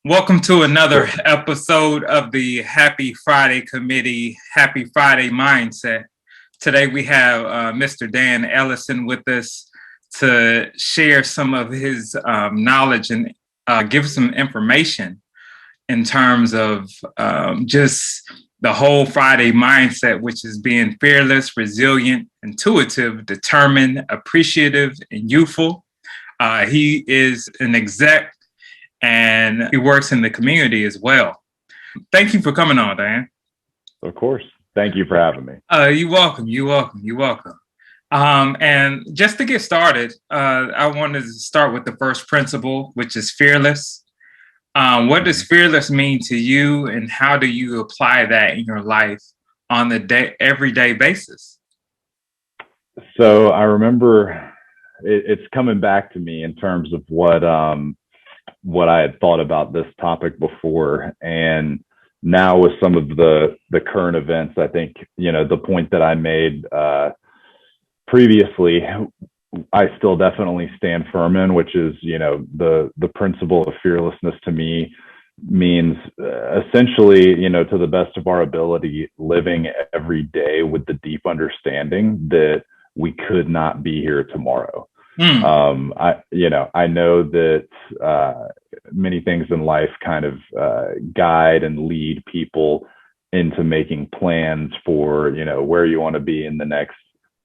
Welcome to another Sure. episode of the Happy Friday Committee, Happy Friday Mindset. Today we have Mr. Dan Ellison with us to share some of his knowledge and give some information in terms of just the whole Friday mindset, which is being fearless, resilient, intuitive, determined, appreciative, and youthful. He is an exec and he works in the community as well. Thank you for coming on, Dan. Of course. Thank you for having me. You're welcome. You're welcome. You're welcome. And just to get started, I wanted to start with the first principle, which is fearless. What does fearless mean to you, and how do you apply that in your life on the everyday basis? So I remember it's coming back to me in terms of what I had thought about this topic before, and now with some of the current events, I think the point that I made previously, I still definitely stand firm in, which is the principle of fearlessness to me means essentially to the best of our ability, living every day with the deep understanding that we could not be here tomorrow. I know that many things in life kind of guide and lead people into making plans for where you want to be in the next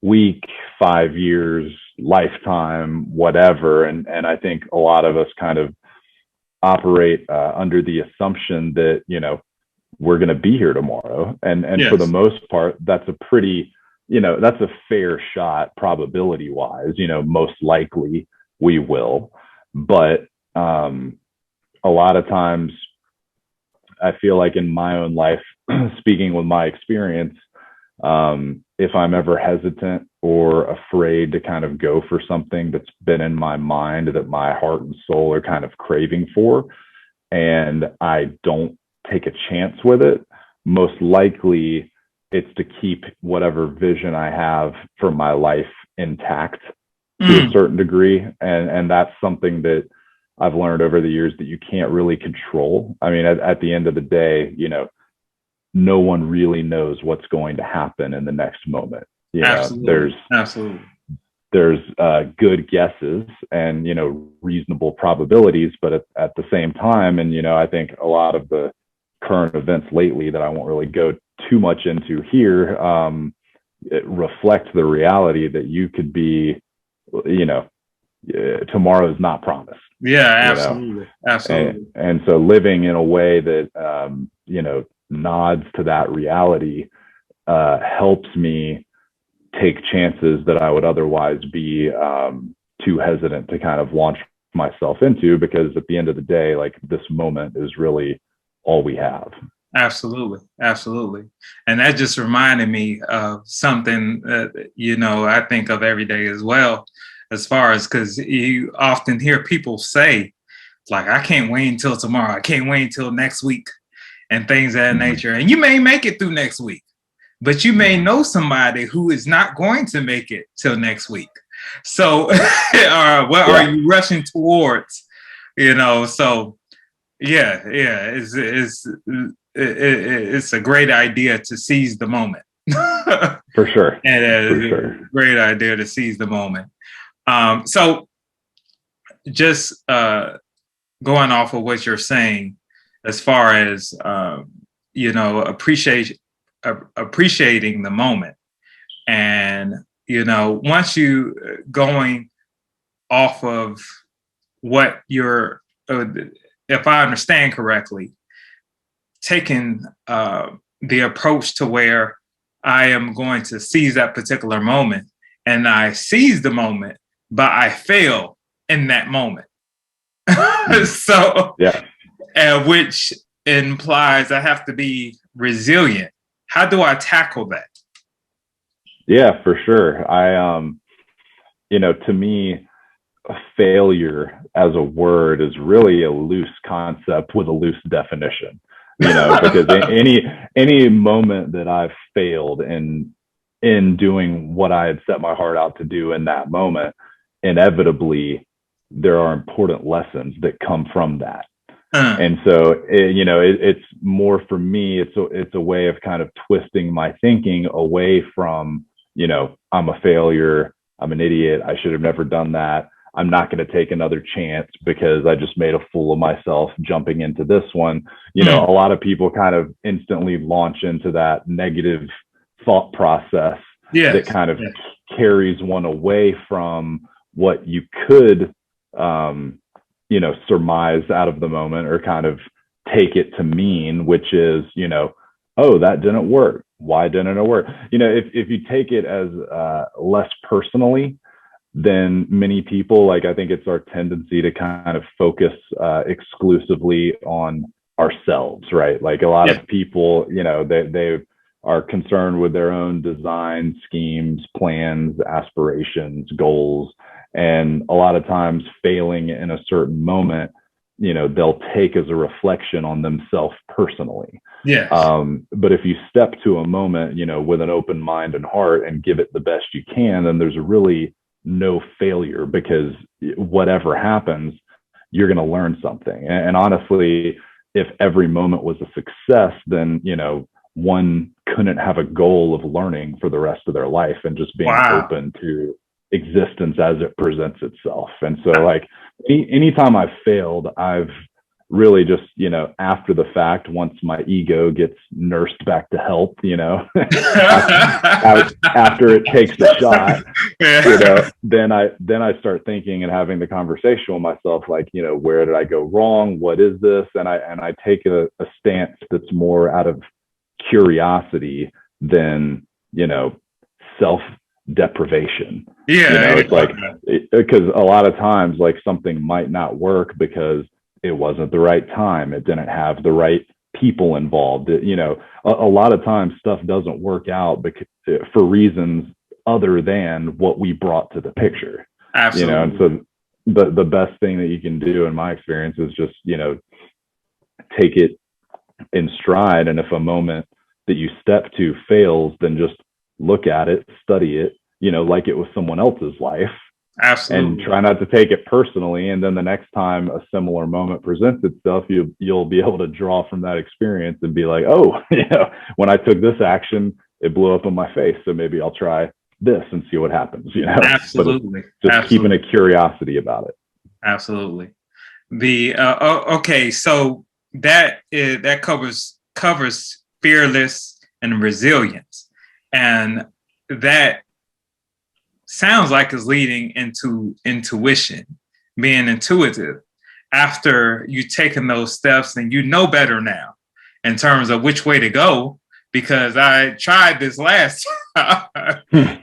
week, 5 years, lifetime, whatever. And I think a lot of us kind of operate under the assumption that we're going to be here tomorrow, and Yes. For the most part, that's a pretty that's a fair shot probability wise. Most likely we will, but a lot of times I feel like in my own life, speaking with my experience, if I'm ever hesitant or afraid to kind of go for something that's been in my mind that my heart and soul are kind of craving for, and I don't take a chance with it, most likely it's to keep whatever vision I have for my life intact to a certain degree. And that's something that I've learned over the years that you can't really control. I mean, at the end of the day, no one really knows what's going to happen in the next moment. Absolutely. There's good guesses and reasonable probabilities, but at the same time, and I think a lot of the current events lately that I won't really go too much into here, it reflects the reality that you could be, tomorrow is not promised. Yeah, absolutely. Absolutely. And so living in a way that nods to that reality helps me take chances that I would otherwise be too hesitant to kind of launch myself into, because at the end of the day, like, this moment is really all we have. Absolutely. Absolutely. And that just reminded me of something that, I think of every day as well, as far as, because you often hear people say, like, I can't wait until tomorrow. I can't wait until next week and things of that nature. And you may make it through next week, but you may know somebody who is not going to make it till next week. So what are you rushing towards? So yeah, it's a great idea to seize the moment. For sure. And it's a great idea to seize the moment. So just going off of what you're saying, as far as appreciating the moment, and once you going off of what you're, if I understand correctly, taking the approach to where I am going to seize that particular moment, and I seize the moment, but I fail in that moment. So, which implies I have to be resilient. How do I tackle that? Yeah, for sure. To me, failure as a word is really a loose concept with a loose definition. Because any moment that I've failed in doing what I had set my heart out to do in that moment, inevitably there are important lessons that come from that. And so, it's more for me, it's a way of kind of twisting my thinking away from, I'm a failure, I'm an idiot, I should have never done that, I'm not going to take another chance because I just made a fool of myself jumping into this one. A lot of people kind of instantly launch into that negative thought process that kind of carries one away from what you could, surmise out of the moment or kind of take it to mean, which is, oh, that didn't work. Why didn't it work? If you take it as less personally, then many people, like, I think it's our tendency to kind of focus exclusively on ourselves, right? Like a lot of people, they are concerned with their own design schemes, plans, aspirations, goals. And a lot of times failing in a certain moment, they'll take as a reflection on themselves personally. Yes. But if you step to a moment, with an open mind and heart and give it the best you can, then there's really no failure, because whatever happens, you're going to learn something. And honestly, if every moment was a success, then, one couldn't have a goal of learning for the rest of their life and just being open to existence as it presents itself. And so, like, anytime I've failed, I've really just, after the fact, once my ego gets nursed back to health, after it takes a shot, then I start thinking and having the conversation with myself, like, where did I go wrong? What is this? And I take a stance that's more out of curiosity than, self deprivation. It's like, because a lot of times, like, something might not work because it wasn't the right time, it didn't have the right people involved. A lot of times stuff doesn't work out because, for reasons other than what we brought to the picture. Absolutely. And so the best thing that you can do, in my experience, is just, take it in stride. And if a moment that you step to fails, then just look at it, study it, like it was someone else's life. Absolutely. And try not to take it personally. And then the next time a similar moment presents itself, you'll be able to draw from that experience and be like, oh, when I took this action, it blew up in my face. So maybe I'll try this and see what happens. Absolutely. But just keeping a curiosity about it. Absolutely. Okay, so that covers fearless and resilience, and that sounds like it's leading into intuition, being intuitive. After you've taken those steps and better now in terms of which way to go, because I tried this last time.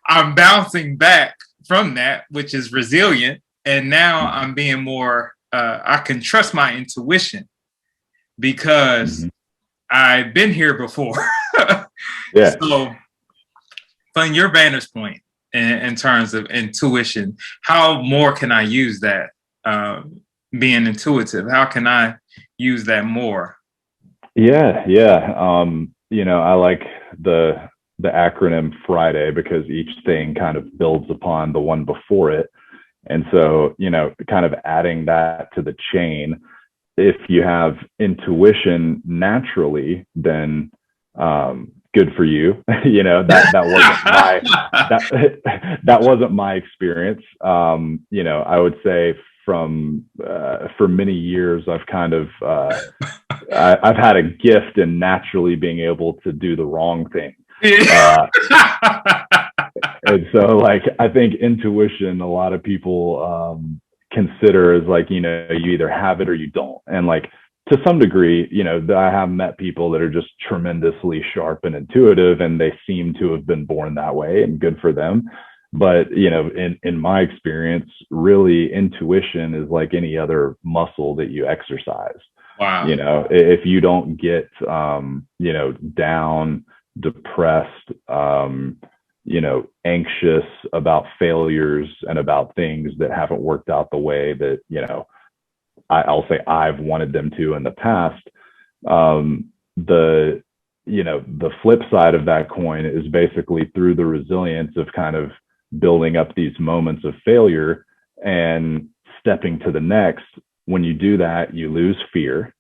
I'm bouncing back from that, which is resilient. And now I'm being more, I can trust my intuition because I've been here before. So from your vantage point, in terms of intuition, how more can I use that? Being intuitive, how can I use that more? Yeah. I like the acronym Friday because each thing kind of builds upon the one before it. And so, kind of adding that to the chain, if you have intuition naturally, then good for you. That wasn't my experience. I would say for many years, I've kind of I've had a gift in naturally being able to do the wrong thing. And so, like, I think intuition, a lot of people consider as like, you either have it or you don't. And like, to some degree, I have met people that are just tremendously sharp and intuitive, and they seem to have been born that way, and good for them. But, in my experience, really intuition is like any other muscle that you exercise. Wow. If you don't get, down, depressed, anxious about failures and about things that haven't worked out the way that, I'll say I've wanted them to in the past. The flip side of that coin is basically through the resilience of kind of building up these moments of failure and stepping to the next, when you do that, you lose fear,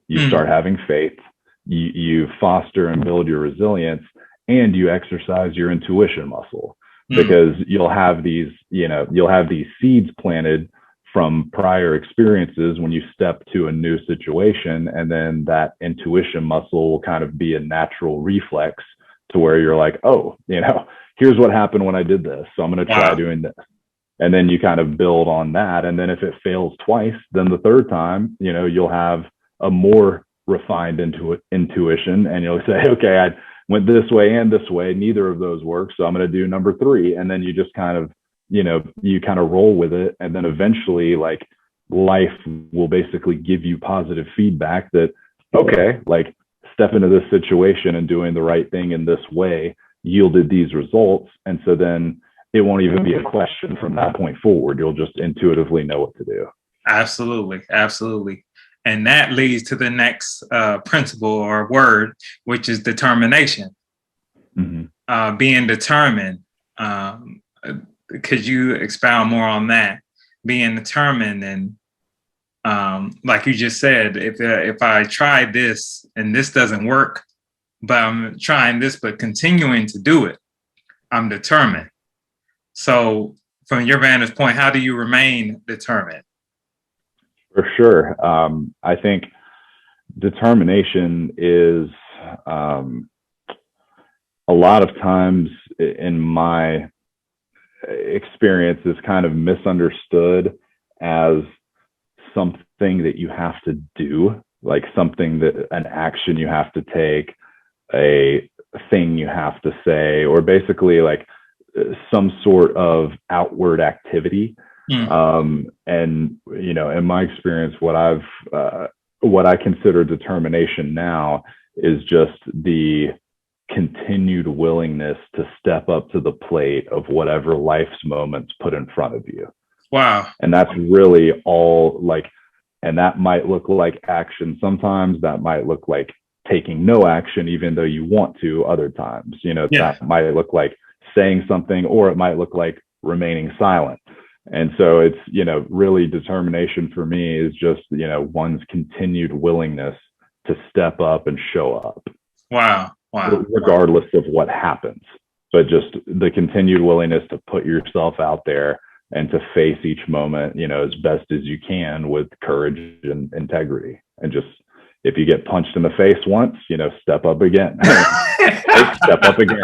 you start having faith, you foster and build your resilience, and you exercise your intuition muscle, because you'll have these seeds planted from prior experiences when you step to a new situation, and then that intuition muscle will kind of be a natural reflex to where you're like, oh, here's what happened when I did this, so I'm going to try doing this. And then you kind of build on that. And then if it fails twice, then the third time, you'll have a more refined intuition, and you'll say, okay, I went this way and this way, neither of those work, so I'm going to do number 3. And then you just kind of, you kind of roll with it. And then eventually, like, life will basically give you positive feedback that, okay, like, step into this situation and doing the right thing in this way yielded these results. And so then it won't even be a question from that point forward. You'll just intuitively know what to do. Absolutely. Absolutely. And that leads to the next principle or word, which is determination. Being determined. Could you expound more on that? Being determined, and like you just said, if I try this and this doesn't work, but I'm trying this, but continuing to do it, I'm determined. So from your vantage point, how do you remain determined? For sure. I think determination is a lot of times, in my experience, is kind of misunderstood as something that you have to do, like something that an action you have to take, a thing you have to say, or basically like some sort of outward activity. And in my experience, what I consider determination now is just the continued willingness to step up to the plate of whatever life's moments put in front of you. Wow. And that's really all, like, and that might look like action sometimes, that might look like taking no action even though you want to other times. That might look like saying something, or it might look like remaining silent. And so it's, really determination for me is just, one's continued willingness to step up and show up. Wow. Regardless of what happens, but just the continued willingness to put yourself out there and to face each moment, as best as you can with courage and integrity. And just, if you get punched in the face once, step up again. Step up again,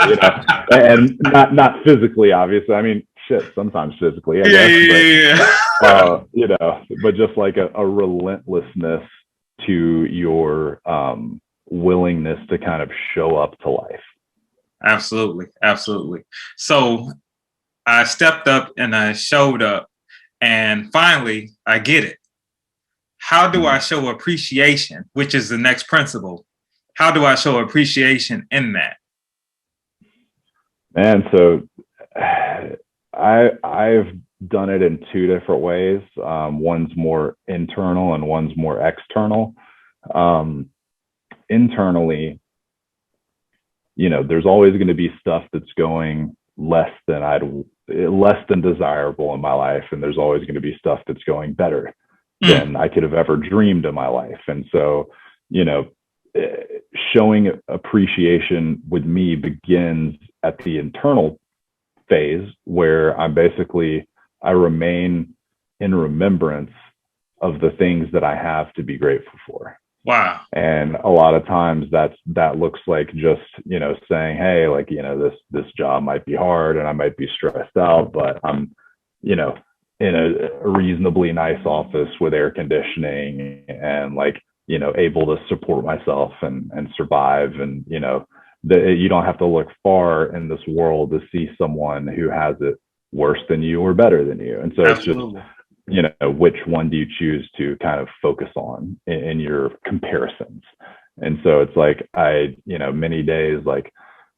and not physically, obviously. I mean, shit, sometimes physically, I guess. But just like a relentlessness to your willingness to kind of show up to life. Absolutely. So I stepped up and I showed up, and finally I get it. How do I show appreciation, which is the next principle? How do I show appreciation in that? And so I've done it in 2 different ways. One's more internal and one's more external. Internally, there's always going to be stuff that's going less than desirable in my life, and there's always going to be stuff that's going better than I could have ever dreamed in my life. And so, showing appreciation with me begins at the internal phase, where I remain in remembrance of the things that I have to be grateful for. Wow. And a lot of times that looks like just, saying, hey, like, this job might be hard and I might be stressed out, but I'm, in a reasonably nice office with air conditioning and, like, able to support myself and survive. And, you don't have to look far in this world to see someone who has it worse than you or better than you. And so Absolutely. It's just, which one do you choose to kind of focus on in your comparisons? And so it's like, many days, like,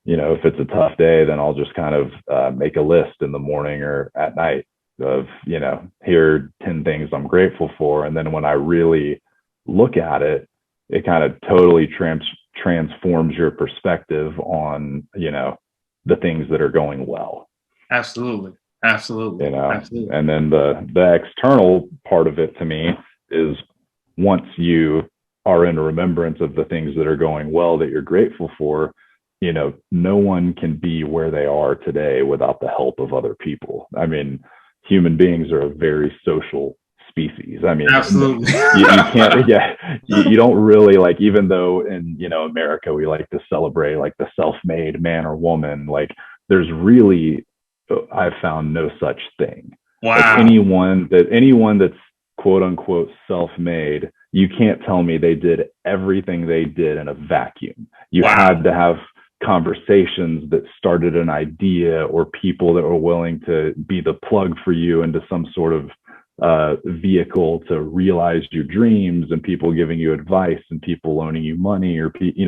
if it's a tough day, then I'll just kind of make a list in the morning or at night of, here are 10 things I'm grateful for. And then when I really look at it, it kind of totally transforms your perspective on, the things that are going well. Absolutely. And then the external part of it to me is once you are in remembrance of the things that are going well that you're grateful for, no one can be where they are today without the help of other people. I mean, human beings are a very social species. I mean, Absolutely. you can't, you don't really, like, even though in, America, we like to celebrate like the self-made man or woman, like there's really, I've found no such thing. Wow. Like anyone that's quote unquote self-made, you can't tell me they did everything they did in a vacuum. You had to have conversations that started an idea, or people that were willing to be the plug for you into some sort of vehicle to realize your dreams, and people giving you advice, and people loaning you money, or it's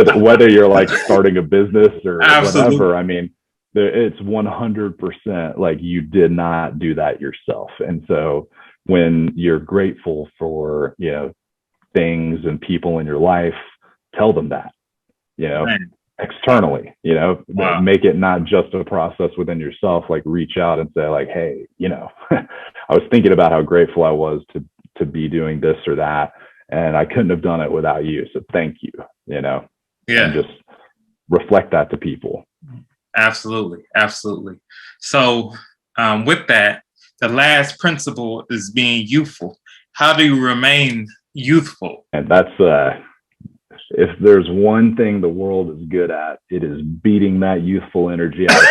like whether you're like starting a business or whatever. I mean, it's 100% like you did not do that yourself. And so when you're grateful for things and people in your life, tell them that, externally, make it not just a process within yourself. Like reach out and say like, hey, I was thinking about how grateful I was to be doing this or that, and I couldn't have done it without you, so thank you. And just reflect that to people. Absolutely. So with that, the last principle is being youthful. How do you remain youthful? And that's if there's one thing the world is good at, it is beating that youthful energy out of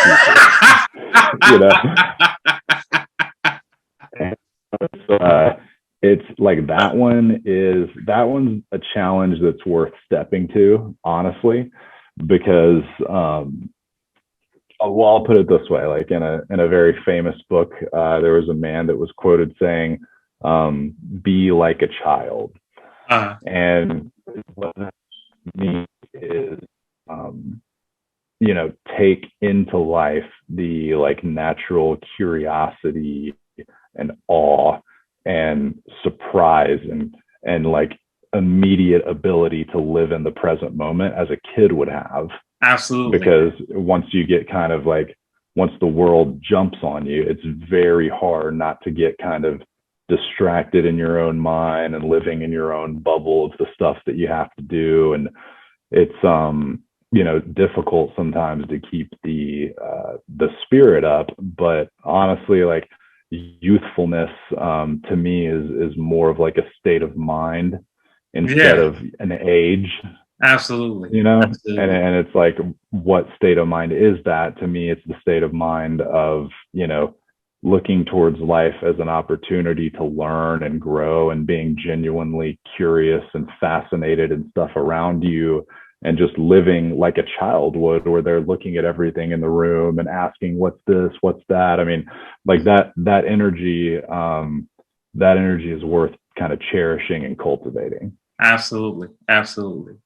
people. It's like that one's a challenge that's worth stepping to, honestly, because I'll put it this way: like in a very famous book, there was a man that was quoted saying, "Be like a child," and what that means is, take into life the like natural curiosity and awe and surprise and like immediate ability to live in the present moment as a kid would have. Absolutely. Because once you get kind of like, once the world jumps on you, it's very hard not to get kind of distracted in your own mind and living in your own bubble of the stuff that you have to do. And it's, difficult sometimes to keep the spirit up. But honestly, like youthfulness, to me is more of like a state of mind instead of an age. Absolutely. Absolutely. And it's like, what state of mind is that? To me, it's the state of mind of, looking towards life as an opportunity to learn and grow, and being genuinely curious and fascinated in stuff around you, and just living like a child would, where they're looking at everything in the room and asking, what's this, what's that? I mean, like that energy is worth kind of cherishing and cultivating. Absolutely. The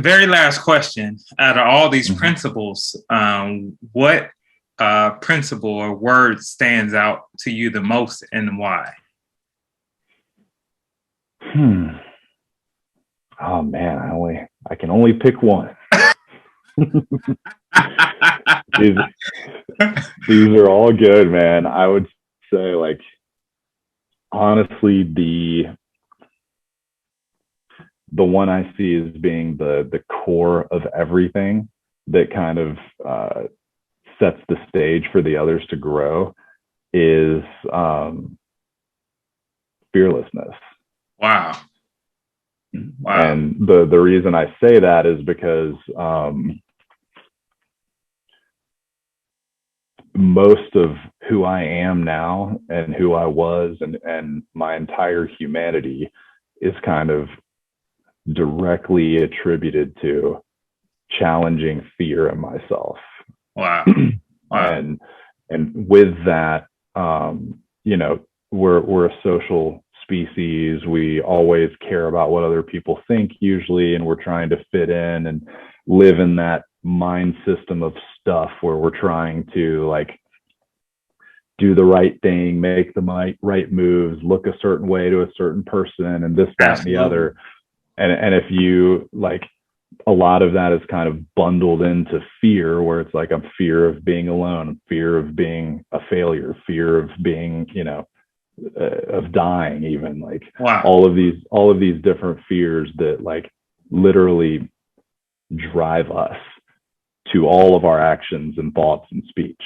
very last question: out of all these principles, what principle or word stands out to you the most, and why? Oh man, I can only pick one. these are all good, man. I would say, like, honestly, the one I see as being the core of everything that kind of sets the stage for the others to grow is fearlessness. Wow. And the reason I say that is because most of who I am now and who I was and my entire humanity is kind of directly attributed to challenging fear in myself. Wow. And with that, we're a social species. We always care about what other people think usually, and we're trying to fit in and live in that mind system of stuff where we're trying to like do the right thing, make the right moves, look a certain way to a certain person, and this, that, and the other. And if you like a lot of that is kind of bundled into fear, where it's like, I'm fear of being alone, fear of being a failure, fear of being, of dying, even, like Wow. all of these different fears that like literally drive us to all of our actions and thoughts and speech.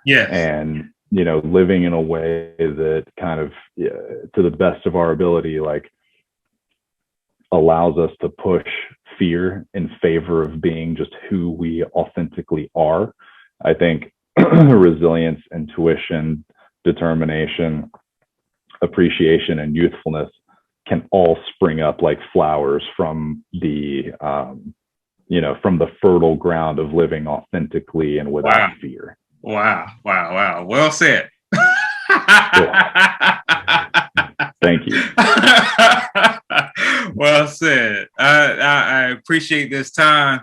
Yes. And, living in a way that kind of, to the best of our ability, like allows us to push fear in favor of being just who we authentically are. I think resilience, intuition, determination, appreciation, and youthfulness can all spring up like flowers from the from the fertile ground of living authentically and without fear. Wow. Well said. Thank you. Well said. I appreciate this time,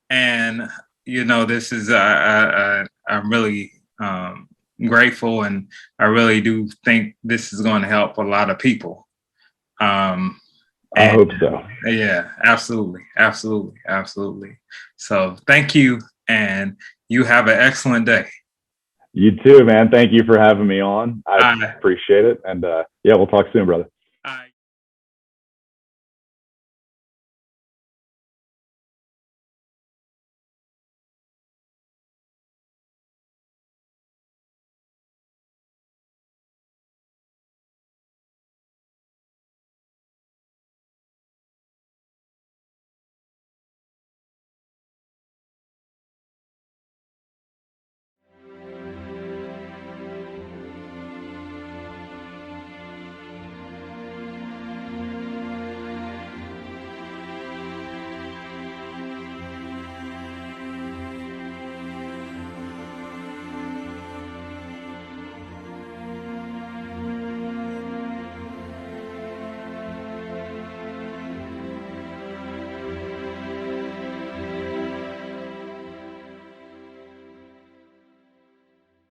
and this is I'm really grateful, and I really do think this is going to help a lot of people. I hope so. Yeah, absolutely. So thank you, and you have an excellent day. You too, man. Thank you for having me on. I appreciate it. And yeah, we'll talk soon, brother.